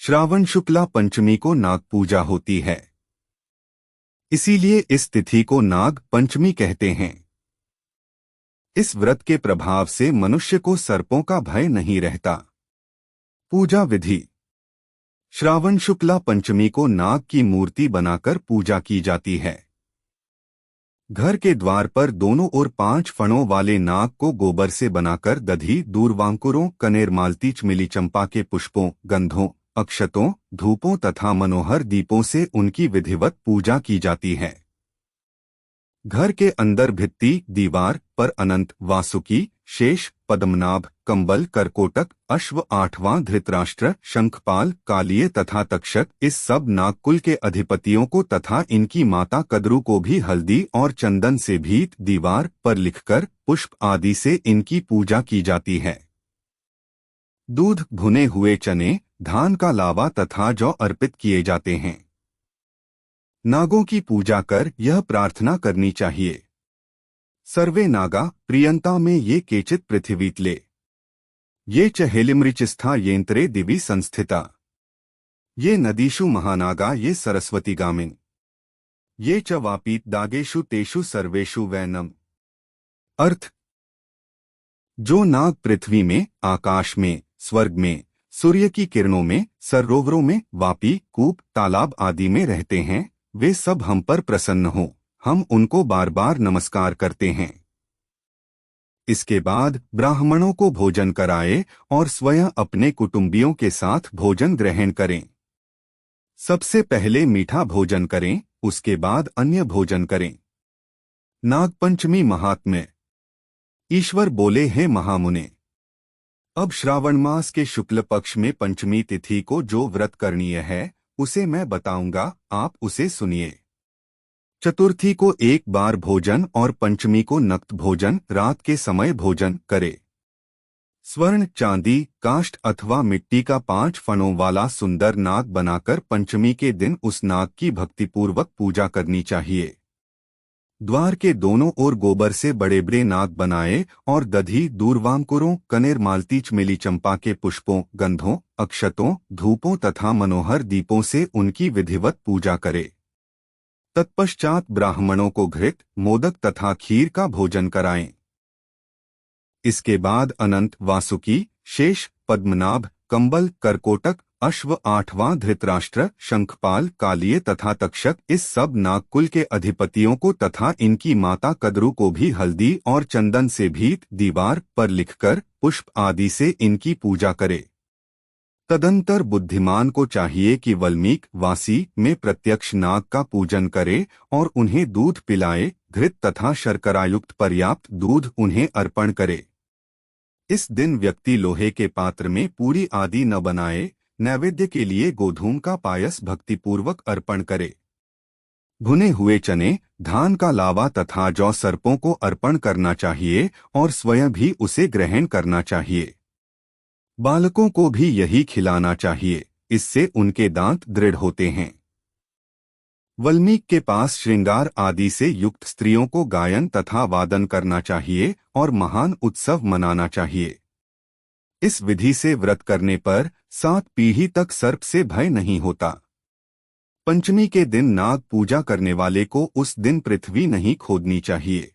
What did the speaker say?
श्रावण शुक्ला पंचमी को नाग पूजा होती है, इसीलिए इस तिथि को नाग पंचमी कहते हैं। इस व्रत के प्रभाव से मनुष्य को सर्पों का भय नहीं रहता। पूजा विधि। श्रावण शुक्ला पंचमी को नाग की मूर्ति बनाकर पूजा की जाती है। घर के द्वार पर दोनों ओर 5 फणों वाले नाग को गोबर से बनाकर दधी, दूर्वांकुरों, कनेर, मालती, मिली चंपा के पुष्पों, गंधों, अक्षतों, धूपों तथा मनोहर दीपों से उनकी विधिवत पूजा की जाती है। घर के अंदर भित्ति, दीवार पर अनंत, वासुकी, शेष, पद्मनाभ, कंबल, करकोटक, अश्व, 8वां धृतराष्ट्र, शंखपाल, कालिये तथा तक्षक, इस सब नागकुल के अधिपतियों को तथा इनकी माता कद्रू को भी हल्दी और चंदन से भीत दीवार पर लिखकर पुष्प आदि से इनकी पूजा की जाती है। दूध, भुने हुए चने, धान का लावा तथा जौ अर्पित किए जाते हैं। नागों की पूजा कर यह प्रार्थना करनी चाहिए, सर्वे नागा प्रियंता में ये केचित पृथिवीतले, ये च हेलिमृचिस्था येंत्रे दिवि संस्थिता, ये नदीषु महानागा ये सरस्वती गामिन, ये च वापीत दागेषु तेषु सर्वेषु वैनम। अर्थ: जो नाग पृथ्वी में, आकाश में, स्वर्ग में, सूर्य की किरणों में, सरोवरों में, वापी, कूप, तालाब आदि में रहते हैं, वे सब हम पर प्रसन्न हों, हम उनको बार बार नमस्कार करते हैं। इसके बाद ब्राह्मणों को भोजन कराए और स्वयं अपने कुटुंबियों के साथ भोजन ग्रहण करें। सबसे पहले मीठा भोजन करें, उसके बाद अन्य भोजन करें। नागपंचमी महात्म्य। ईश्वर बोले हैं महामुने, अब श्रावण मास के शुक्ल पक्ष में पंचमी तिथि को जो व्रत करणीय है उसे मैं बताऊंगा, आप उसे सुनिए। चतुर्थी को एक बार भोजन और पंचमी को नक्त भोजन, रात के समय भोजन करे। स्वर्ण, चांदी, काष्ठ अथवा मिट्टी का 5 फणों वाला सुंदर नाग बनाकर पंचमी के दिन उस नाग की भक्तिपूर्वक पूजा करनी चाहिए। द्वार के दोनों ओर गोबर से बड़े बड़े नाग बनाए और दधी, दूर्वांकुरों, कनेर, मालती, मिली चंपा के पुष्पों, गंधों, अक्षतों, धूपों तथा मनोहर दीपों से उनकी विधिवत पूजा करे। तत्पश्चात ब्राह्मणों को घृत, मोदक तथा खीर का भोजन कराएं। इसके बाद अनंत, वासुकी, शेष, पद्मनाभ, कंबल, करकोटक, अश्व, 8वां धृतराष्ट्र, शंखपाल, कालिये तथा तक्षक, इस सब नागकुल के अधिपतियों को तथा इनकी माता कद्रू को भी हल्दी और चंदन से भीत दीवार पर लिखकर पुष्प आदि से इनकी पूजा करे। तदंतर बुद्धिमान को चाहिए कि वाल्मीकि वासी में प्रत्यक्ष नाग का पूजन करे और उन्हें दूध पिलाए, घृत तथा शर्करायुक्त पर्याप्त दूध उन्हें अर्पण करे। इस दिन व्यक्ति लोहे के पात्र में पूरी आदि न बनाए, नैवेद्य के लिए गोधूम का पायस भक्तिपूर्वक अर्पण करे। भुने हुए चने, धान का लावा तथा जौ सर्पों को अर्पण करना चाहिए और स्वयं भी उसे ग्रहण करना चाहिए। बालकों को भी यही खिलाना चाहिए, इससे उनके दांत दृढ़ होते हैं। वाल्मीकि के पास श्रृंगार आदि से युक्त स्त्रियों को गायन तथा वादन करना चाहिए और महान उत्सव मनाना चाहिए। इस विधि से व्रत करने पर 7 पीढ़ी तक सर्प से भय नहीं होता। पंचमी के दिन नाग पूजा करने वाले को उस दिन पृथ्वी नहीं खोदनी चाहिए।